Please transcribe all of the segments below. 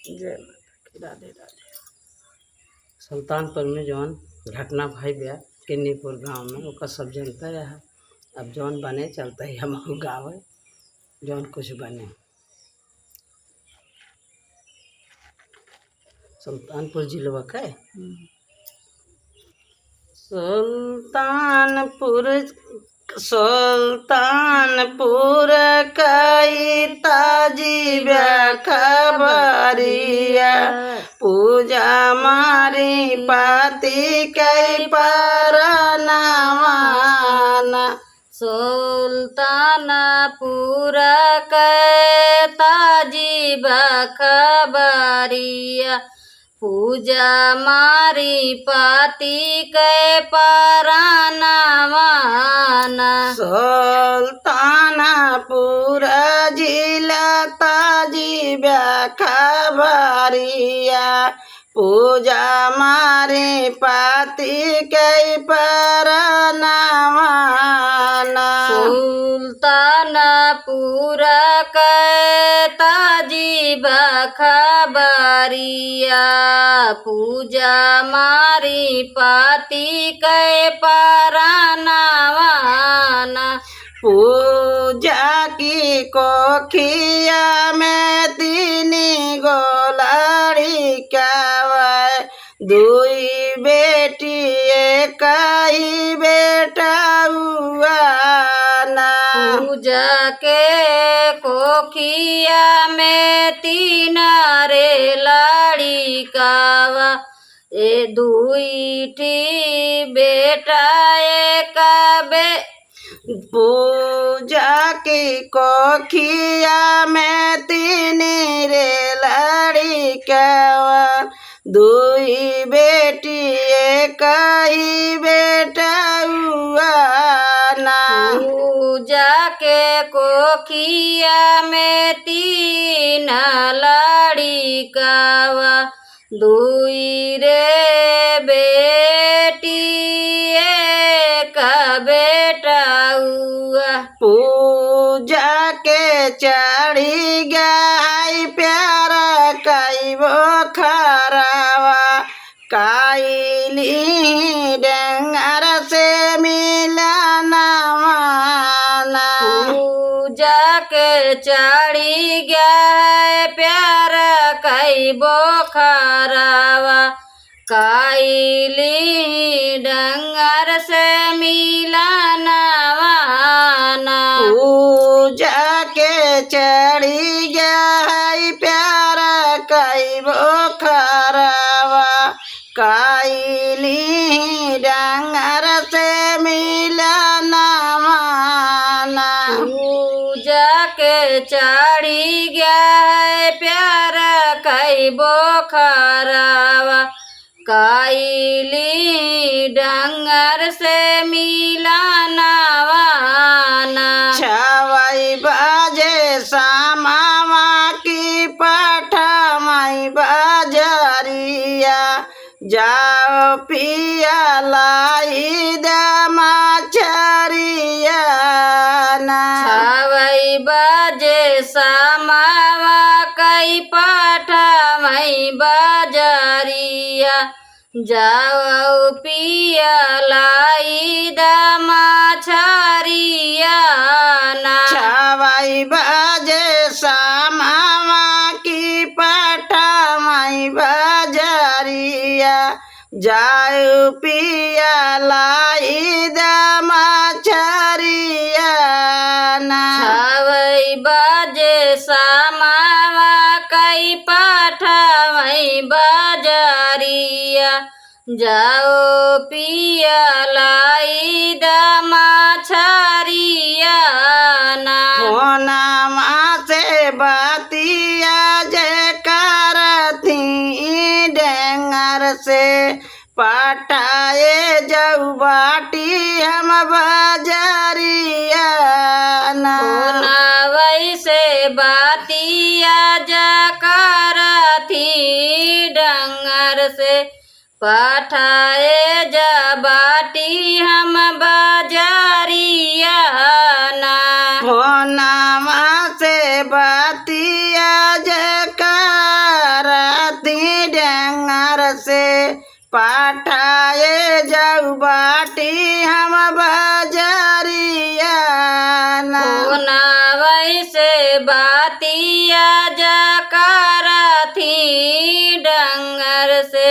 जय माता की, राधे राधे। सुल्तानपुर में जौन घटना भाई बया किन्नीपुर गांव में ओका सब जनता रहा। अब जौन बने चलता ही हम गाँव जौन कुछ बने। सुल्तानपुर जिला का है। सुल्तानपुर कई ताजी खबरिया पूजा मारी पाती कई परनवाना। सुल्तानपुर के ताजी खबरिया पूजा मारी पाती के परनवाना। सुल्तानपुर जिला ताजी खबरिया पूजा मारी पाती के परनवाना। सुल्तानपुर के ताजी खबरिया पूजा मारी पाती के परनवाना। पूजा की कोखिया में तीन गो लड़का दुई बेटी एक ही बेटा हुआ ना। पूजा के कोखिया में तीन रे लड़िकावा ए दुईठी बेटा एक बे। पूजा की कोखिया में तीन रे लड़का दुई बेटी एक ही बेटा हुआ ना। पूजा के कोखिया में तीन लड़िकावा दुई रे बेटी एक बेटा हुआ। पूजा के चढ़ी गाय प्यारा कई वो खरावा काईली डंगर से मिलनवाना। पूजा के चढ़ी गया प्यार कई बोखरावा काईली डंगर से मिलनवाना। पूजा के चढ़ी गया प्यारा कई बोखरावा काईली डंगर से मिलनवाना। पूजा के चढ़ी गया प्यार कई बोखरावा काईली डंगर से मिलनवाना। 6 बजे सामावा की पठमई बजरिया जाओ पिया लाई दे मछरिया ना। 6 बजे समावा कई पठमई बजरिया जाओ पिया लाई द मछरिया ना। 6 बजे सामावा की पठमई बजरिया जाओ पिया लाई द मछरिया ना। 6 बजे समावा कई पठमई बजरिया जाओ पिया लाई द मछरिया ना। फोनमा से बतिया जे करती डेंगर से पटाए जाऊ बाटी हम बजरिया ना। वैसे बातिया जा करती डंगर से पठाए जा बाटी हम बजरिया ना। फोनमा से बतिया जे कर पाठाए जाऊ बाटी हम बजरिया ना। होना वैसे बातिया जा करथी डंगर से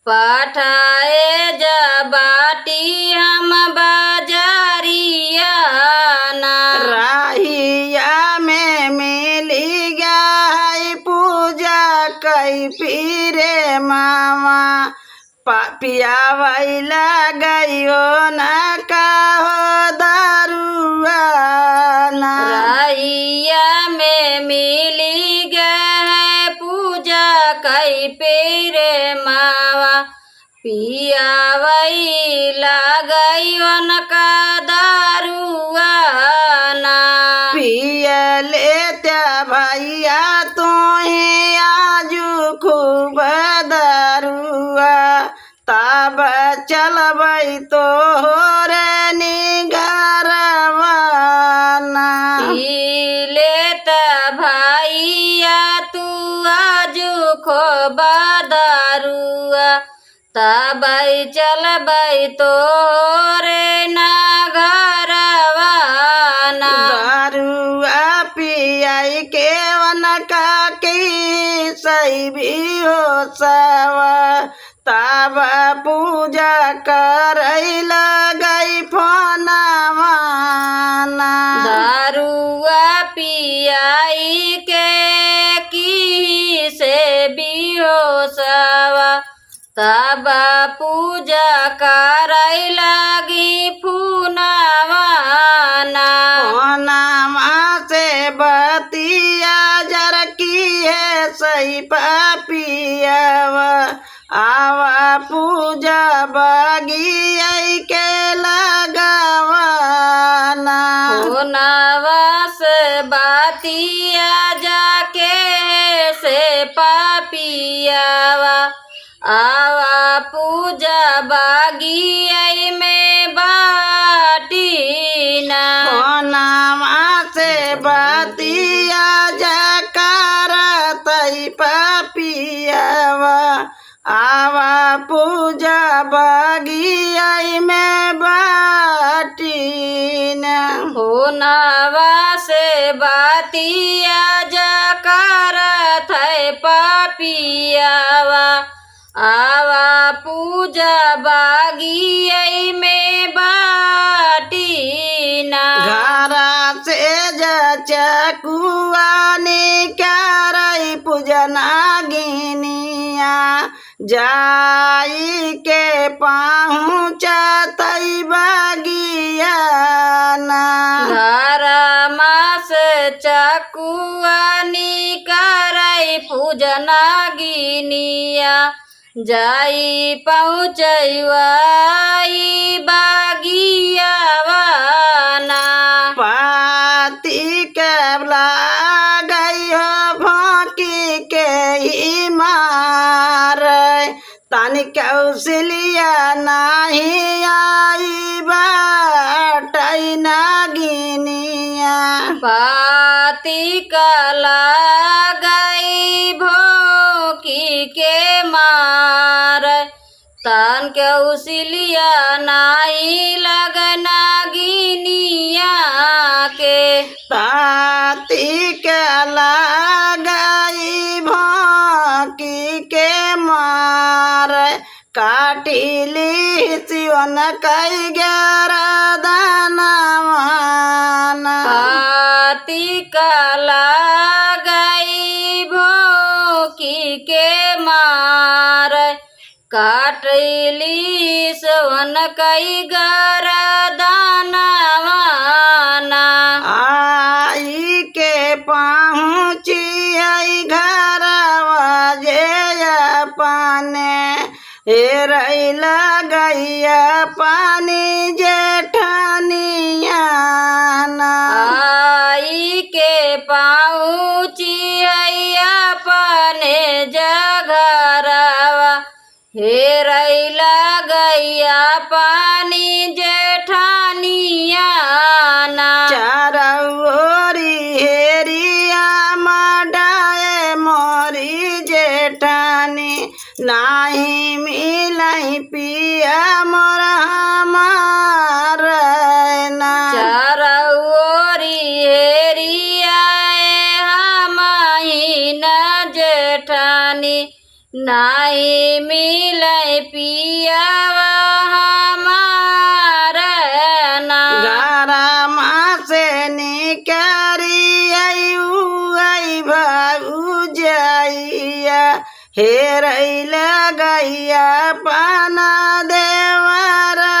पठाए जा बाटी हम बजरिया ना। राहिया में मिली गई पूजा कई पीरे मामा पियावैला गयो न कहो दारुआ ना। राहिया में मिली गए पूजा कई पेरे मावा पियावैला गयो न का दारुआ ना। पिया लेत्या भैया तुहे आजू खूब दारुआ तब चलबै तोहरे निगरवा ना। लेत भैया तू आजू खूब दारुआ तब चलबै तोरे नगरवा ना। दारुआ पियाई के वनका की सही भी हो सवा तब पूजा करैला गई फोनवा ना। दारुआ पियाई के की से बिहोसवा तब पूजा करई लगी फूनवा ना। फोनवा से बतिया जर की है सही पापियावा आवा पूजा बगिया के लगावा ना। होनवा से बातिया जाके से पापियावा आवा पूजा बागिया में बाटीना। फोनवा से बतिया जा करतई पापियावा आवा पूजा बगिया में बाटीना। होनवा से बातिया जा करत है पापियावा आवा पूजा बागिया में बाटीना। घरा से जा चकुआनी करई पूजना गिनिया जाई के पहुँचतई बगिया ना। घरमा से चकुआनी करई पूजना गिनिया जाई पहुँचवाई बागियावा ना। पाती के गई हो भौंकी के ही मार तानी कौशलिया नाही आई बाटई नागिनिया। पाती कला गई भोकी के मार तन के उसिलिया नाई लगना गिनिया के। ताती के गई भौंकी के मार काटिली सिवन कई गरदनवाना। पाती कला गई भोकी के मार काटली सवन कई गरदनवाना। आई के पहुँची आई घरवा जे अपने हेरैला गैया पानी जेठनिया ना। आई के पहुँची अपने जघरवा हेरैला गैया पानी जेठानिया ना। चारौरी हेरिया मडाए मोरी जेठानी नाही मिलई पिया मोर हमार ना चारौरी हेरियाए हमही न जेठानी नाही मिलै पियावा हमार ना गरमा से निकरी भाऊ जाइया हेरैल गैया पाना देवरवाना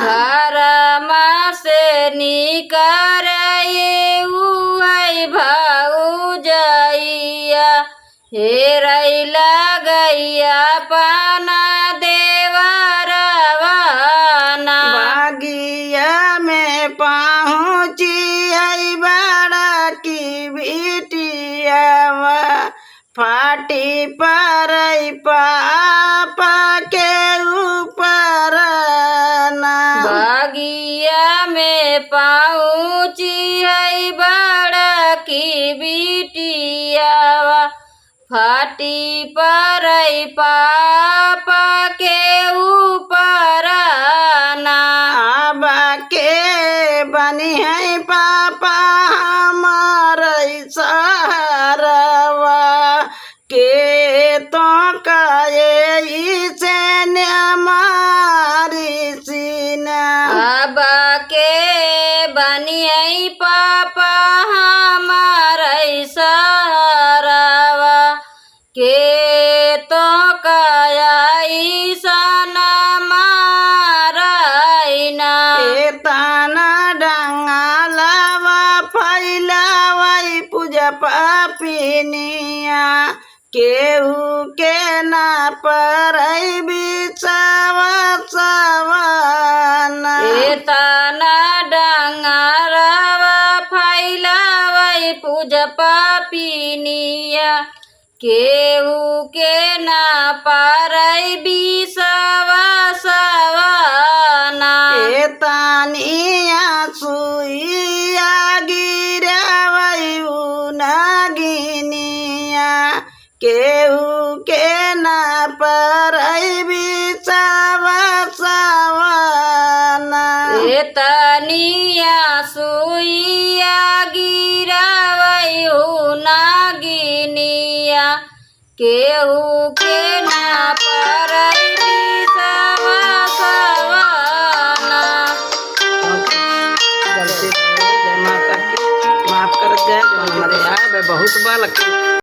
घरमा से निकरे उहै भौजैया हेरैल गैया पाना देवरवाना बागिया में पहुँची बड़ा की बिटियावा फाटी पर पापा के ऊपर ना बागिया में पहुँची है बड़ा की बिटियावा फाटी पर पापा के ऊपर ना आबा के बनी है पापा हमार सहारवा के तो काये से हमारी सीना अब के बनियै पापा हमार सहारवा के तो काया सन मारैना ताना डंगालवा फैलावै पूजा पापिनिया केहू के ना परै बिचावा सवाना तना डंगारवा फैलावै पूज पापिनिया केहू के ना पारै बिसवा सवाना तानिया सुइया गिरावै नागिनिया केहू के ना परै बिचावा सवाना तनिया सुइया गिरावै नागिनिया केहू के ना परै बिसवा सवाना। गलती जय माता की माफ कर जाए जो हमारे आए बहुत बाल